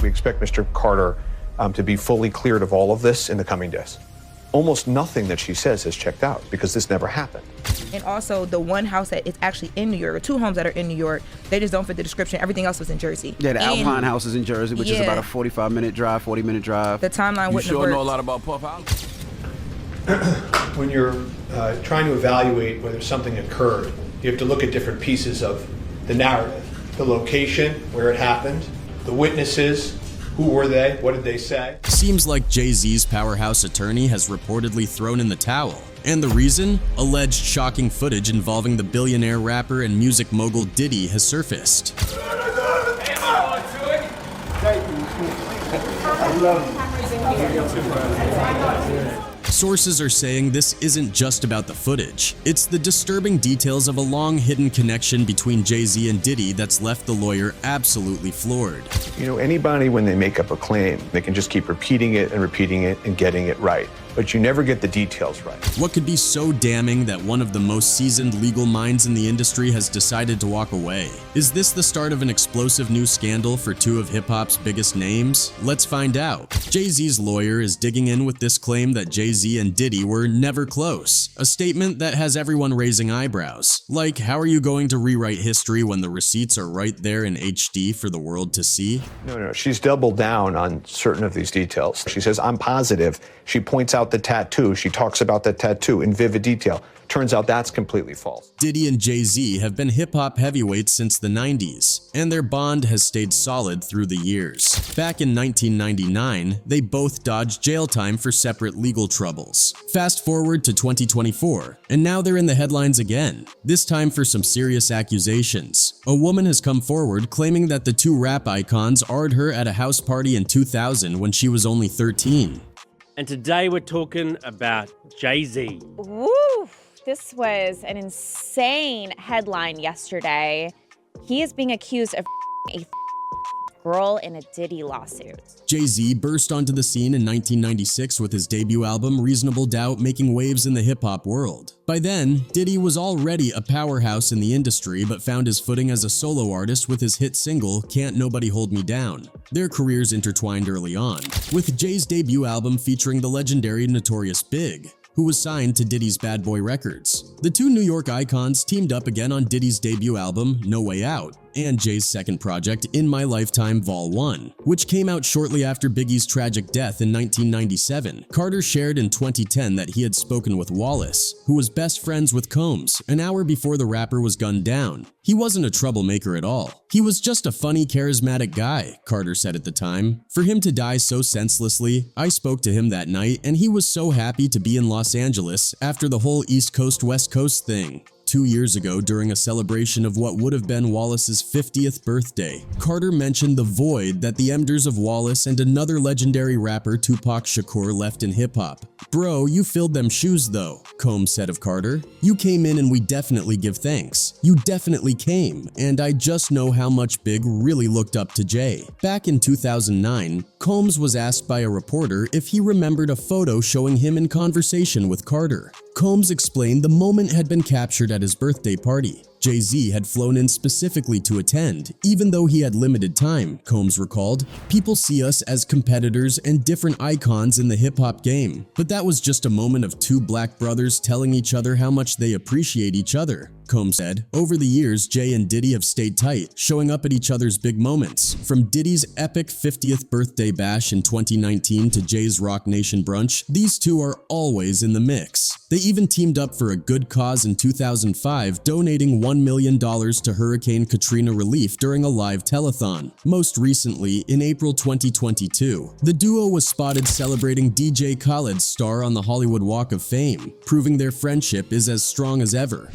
We expect Mr. Carter to be fully cleared of all of this in the coming days. Almost nothing that she says has checked out because this never happened. And also the one house that is actually in New York, or two homes that are in New York, they just don't fit the description. Everything else was in Jersey. Yeah, the Alpine house is in Jersey, which is about a 45-minute drive, 40-minute drive. The timeline wouldn't You have sure worked. know a lot about powerhouse? When you're trying to evaluate whether something occurred, you have to look at different pieces of the narrative. The location, where it happened, the witnesses, who were they, what did they say? Seems like Jay-Z's powerhouse attorney has reportedly thrown in the towel. And the reason? Alleged shocking footage involving the billionaire rapper and music mogul Diddy has surfaced. Sources are saying this isn't just about the footage. It's the disturbing details of a long hidden connection between Jay-Z and Diddy that's left the lawyer absolutely floored. You know, anybody, when they make up a claim, they can just keep repeating it and getting it right. But you never get the details right. What could be so damning that one of the most seasoned legal minds in the industry has decided to walk away? Is this the start of an explosive new scandal for two of hip-hop's biggest names? Let's find out. Jay-Z's lawyer is digging in with this claim that Jay-Z and Diddy were never close, a statement that has everyone raising eyebrows. Like, how are you going to rewrite history when the receipts are right there in HD for the world to see? No, she's doubled down on certain of these details. She says, I'm positive. She points out the tattoo. She talks about the tattoo in vivid detail. Turns out that's completely false. Diddy and Jay-Z have been hip-hop heavyweights since the 90s, and their bond has stayed solid through the years. Back in 1999, they both dodged jail time for separate legal troubles. Fast forward to 2024, and now they're in the headlines again, this time for some serious accusations. A woman has come forward claiming that the two rap icons R'd her at a house party in 2000 when she was only 13. And today we're talking about Jay-Z. Woo! This was an insane headline yesterday. He is being accused of a girl in a Diddy lawsuit. Jay-Z burst onto the scene in 1996 with his debut album Reasonable Doubt, making waves in the hip-hop world. By then, Diddy was already a powerhouse in the industry but found his footing as a solo artist with his hit single Can't Nobody Hold Me Down. Their careers intertwined early on, with Jay's debut album featuring the legendary Notorious Big, who was signed to Diddy's Bad Boy Records. The two New York icons teamed up again on Diddy's debut album, No Way Out, and Jay's second project, In My Lifetime Vol 1, which came out shortly after Biggie's tragic death in 1997. Carter shared in 2010 that he had spoken with Wallace, who was best friends with Combs, an hour before the rapper was gunned down. He wasn't a troublemaker at all. He was just a funny, charismatic guy, Carter said at the time. For him to die so senselessly, I spoke to him that night and he was so happy to be in Los Angeles after the whole East Coast West Coast thing. 2 years ago, during a celebration of what would have been Wallace's 50th birthday, Carter mentioned the void that the embers of Wallace and another legendary rapper, Tupac Shakur, left in hip-hop. Bro, you filled them shoes though, Combs said of Carter. You came in and we definitely give thanks. You definitely came, and I just know how much Big really looked up to Jay. Back in 2009, Combs was asked by a reporter if he remembered a photo showing him in conversation with Carter. Combs explained the moment had been captured at his birthday party. Jay-Z had flown in specifically to attend, even though he had limited time, Combs recalled. People see us as competitors and different icons in the hip-hop game, but that was just a moment of two black brothers telling each other how much they appreciate each other, Combs said. Over the years, Jay and Diddy have stayed tight, showing up at each other's big moments. From Diddy's epic 50th birthday bash in 2019 to Jay's Rock Nation brunch, these two are always in the mix. They even teamed up for a good cause in 2005, donating $1 million to Hurricane Katrina relief during a live telethon. Most recently, in April 2022, the duo was spotted celebrating DJ Khaled's star on the Hollywood Walk of Fame, proving their friendship is as strong as ever.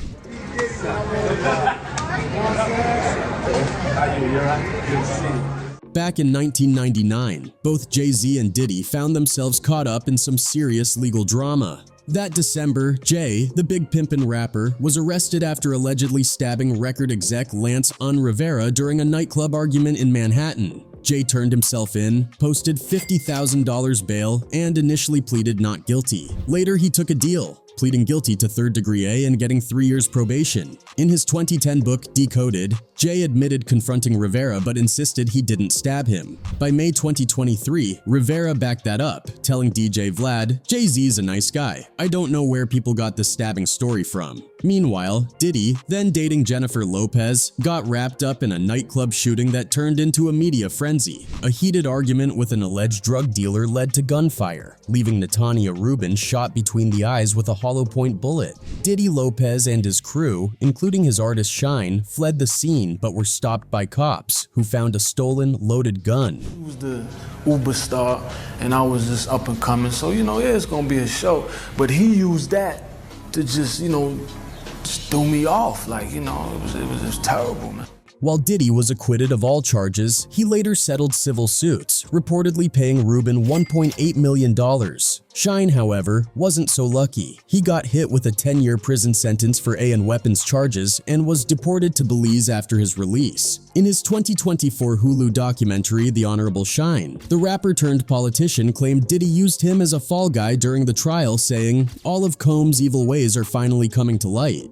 Back in 1999, both Jay-Z and Diddy found themselves caught up in some serious legal drama. That December, Jay, the big pimpin' rapper, was arrested after allegedly stabbing record exec Lance Un Rivera during a nightclub argument in Manhattan. Jay turned himself in, posted $50,000 bail, and initially pleaded not guilty. Later, he took a deal. pleading guilty to third-degree A and getting 3 years probation. In his 2010 book, Decoded, Jay admitted confronting Rivera but insisted he didn't stab him. By May 2023, Rivera backed that up, telling DJ Vlad, "Jay-Z's a nice guy. I don't know where people got this stabbing story from." Meanwhile, Diddy, then dating Jennifer Lopez, got wrapped up in a nightclub shooting that turned into a media frenzy. A heated argument with an alleged drug dealer led to gunfire, leaving Natanya Rubin shot between the eyes with a hollow point bullet. Diddy Lopez and his crew, including his artist Shine, fled the scene but were stopped by cops, who found a stolen, loaded gun. He was the Uber star, and I was just up and coming, so, yeah, it's gonna be a show. But he used that to just, just threw me off. Like, it was just terrible, man. While Diddy was acquitted of all charges, he later settled civil suits, reportedly paying Rubin $1.8 million. Shine, however, wasn't so lucky. He got hit with a 10-year prison sentence for A and weapons charges and was deported to Belize after his release. In his 2024 Hulu documentary, The Honorable Shine, the rapper-turned-politician claimed Diddy used him as a fall guy during the trial, saying, "All of Combs' evil ways are finally coming to light."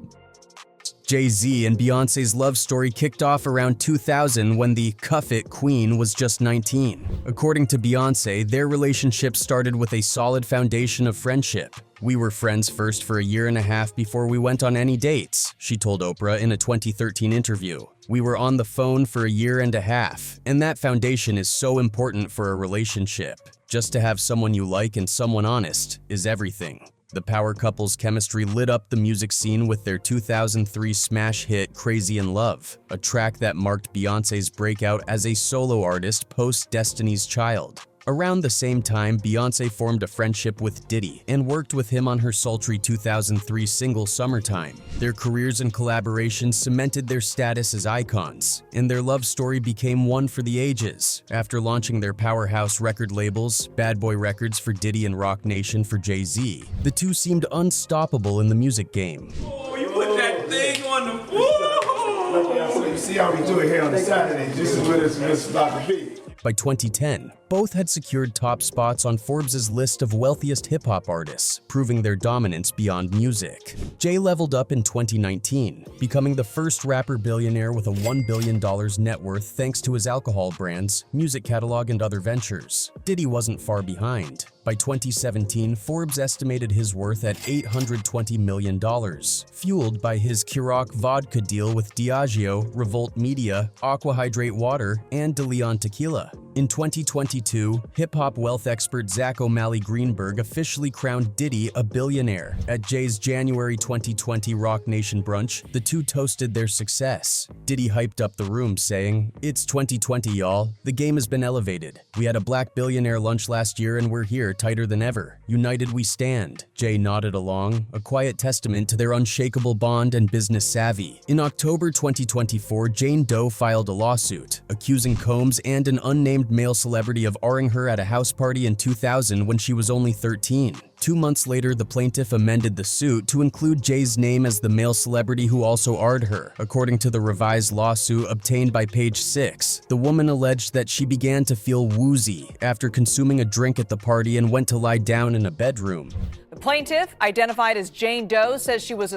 Jay-Z and Beyoncé's love story kicked off around 2000 when the Cuff It queen was just 19. According to Beyoncé, their relationship started with a solid foundation of friendship. "We were friends first for a year and a half before we went on any dates," she told Oprah in a 2013 interview. "We were on the phone for a year and a half, and that foundation is so important for a relationship. Just to have someone you like and someone honest is everything." The power couple's chemistry lit up the music scene with their 2003 smash hit Crazy in Love, a track that marked Beyoncé's breakout as a solo artist post Destiny's Child. Around the same time, Beyoncé formed a friendship with Diddy and worked with him on her sultry 2003 single Summertime. Their careers and collaborations cemented their status as icons, and their love story became one for the ages. After launching their powerhouse record labels, Bad Boy Records for Diddy and Rock Nation for Jay-Z, the two seemed unstoppable in the music game. Oh, you put that thing on the woo! You see how we do it here on the Saturday. This is what it's about to be. By 2010, both had secured top spots on Forbes' list of wealthiest hip-hop artists, proving their dominance beyond music. Jay leveled up in 2019, becoming the first rapper billionaire with a $1 billion net worth thanks to his alcohol brands, music catalog, and other ventures. Diddy wasn't far behind. By 2017, Forbes estimated his worth at $820 million, fueled by his Ciroc vodka deal with Diageo, Revolt Media, Aqua Hydrate Water, and De Leon Tequila. In 2022, hip-hop wealth expert Zach O'Malley Greenberg officially crowned Diddy a billionaire. At Jay's January 2020 Rock Nation brunch, the two toasted their success. Diddy hyped up the room, saying, "It's 2020, y'all. The game has been elevated. We had a black billionaire lunch last year and we're here, tighter than ever. United we stand." Jay nodded along, a quiet testament to their unshakable bond and business savvy. In October 2024, Jane Doe filed a lawsuit, accusing Combs and an unnamed male celebrity of R-ing her at a house party in 2000 when she was only 13. 2 months later, the plaintiff amended the suit to include Jay's name as the male celebrity who also R'd her. According to the revised lawsuit obtained by Page 6, the woman alleged that she began to feel woozy after consuming a drink at the party and went to lie down in a bedroom. The plaintiff, identified as Jane Doe, says she was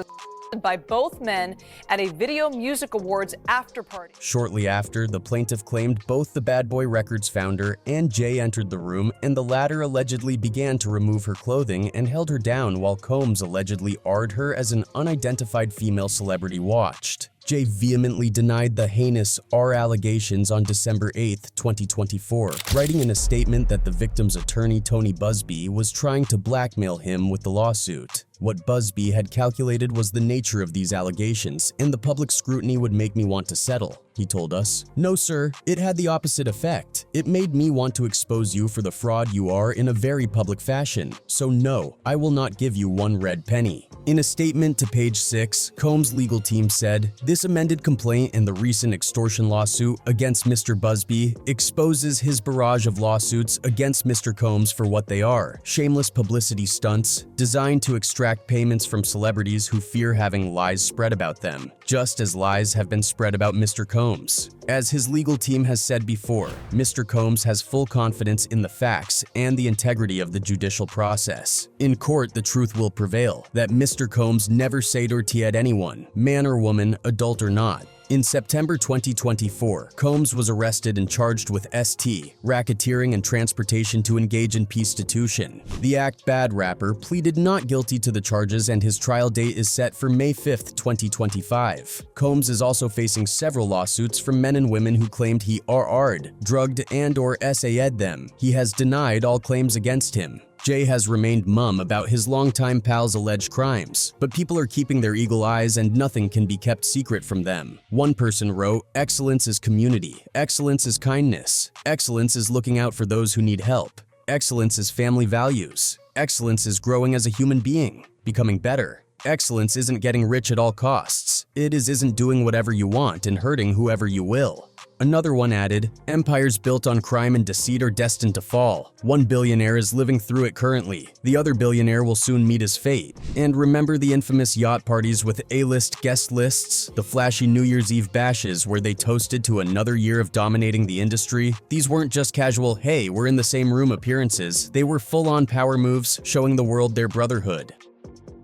by both men at a Video Music Awards after party. Shortly after, the plaintiff claimed both the Bad Boy Records founder and Jay entered the room, and the latter allegedly began to remove her clothing and held her down while Combs allegedly R'd her as an unidentified female celebrity watched. Jay vehemently denied the heinous R allegations on December 8, 2024, writing in a statement that the victim's attorney, Tony Busby, was trying to blackmail him with the lawsuit. What Busby had calculated was the nature of these allegations, and the public scrutiny would make me want to settle, he told us. "No, sir, it had the opposite effect. It made me want to expose you for the fraud you are in a very public fashion. So no, I will not give you one red penny." In a statement to Page 6, Combs' legal team said, "This amended complaint and the recent extortion lawsuit against Mr. Busby exposes his barrage of lawsuits against Mr. Combs for what they are: shameless publicity stunts designed to extract payments from celebrities who fear having lies spread about them. just as lies have been spread about Mr. Combs. As his legal team has said before, Mr. Combs has full confidence in the facts and the integrity of the judicial process. In court, the truth will prevail, that Mr. Combs never said or tied anyone, man or woman, adult or not. In September 2024, Combs was arrested and charged with ST, racketeering and transportation to engage in prostitution. The Act Bad rapper pleaded not guilty to the charges and his trial date is set for May 5, 2025. Combs is also facing several lawsuits from men and women who claimed he RR'd, drugged and/or SA'd them. He has denied all claims against him. Jay has remained mum about his longtime pal's alleged crimes, but people are keeping their eagle eyes and nothing can be kept secret from them. One person wrote, "Excellence is community. Excellence is kindness. Excellence is looking out for those who need help. Excellence is family values. Excellence is growing as a human being, becoming better. Excellence isn't getting rich at all costs. It isn't doing whatever you want and hurting whoever you will." Another one added, "Empires built on crime and deceit are destined to fall. One billionaire is living through it currently. The other billionaire will soon meet his fate." And remember the infamous yacht parties with A-list guest lists? The flashy New Year's Eve bashes where they toasted to another year of dominating the industry? These weren't just casual, "Hey, we're in the same room" appearances. They were full-on power moves, showing the world their brotherhood.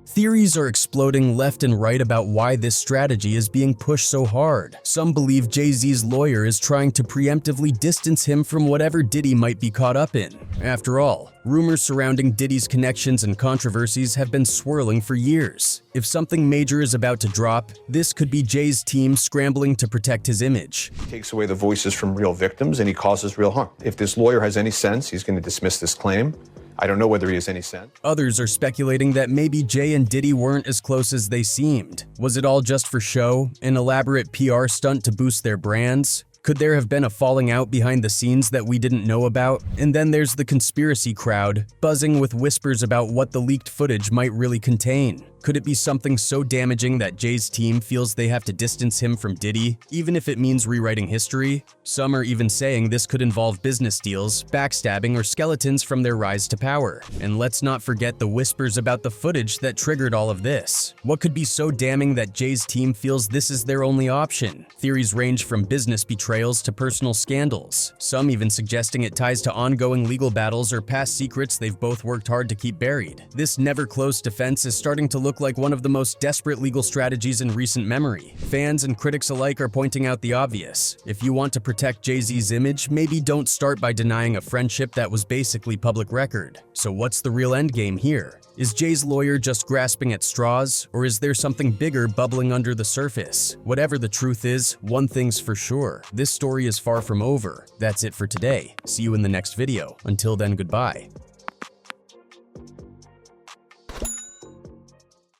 Theories are exploding left and right about why this strategy is being pushed so hard. Some believe Jay-Z's lawyer is trying to preemptively distance him from whatever Diddy might be caught up in. After all, rumors surrounding Diddy's connections and controversies have been swirling for years. If something major is about to drop, this could be Jay's team scrambling to protect his image. He takes away the voices from real victims and he causes real harm. If this lawyer has any sense, he's going to dismiss this claim. I don't know whether he has any sense. Others are speculating that maybe Jay and Diddy weren't as close as they seemed. Was it all just for show? An elaborate PR stunt to boost their brands? Could there have been a falling out behind the scenes that we didn't know about? And then there's the conspiracy crowd, buzzing with whispers about what the leaked footage might really contain. Could it be something so damaging that Jay's team feels they have to distance him from Diddy, even if it means rewriting history? Some are even saying this could involve business deals, backstabbing, or skeletons from their rise to power. And let's not forget the whispers about the footage that triggered all of this. What could be so damning that Jay's team feels this is their only option? Theories range from business betrayals to personal scandals, some even suggesting it ties to ongoing legal battles or past secrets they've both worked hard to keep buried. This never-closed defense is starting to look like one of the most desperate legal strategies in recent memory. Fans and critics alike are pointing out the obvious. If you want to protect Jay-Z's image, maybe don't start by denying a friendship that was basically public record. So what's the real endgame here? Is Jay's lawyer just grasping at straws, or is there something bigger bubbling under the surface? Whatever the truth is, one thing's for sure. This story is far from over. That's it for today. See you in the next video. Until then, goodbye.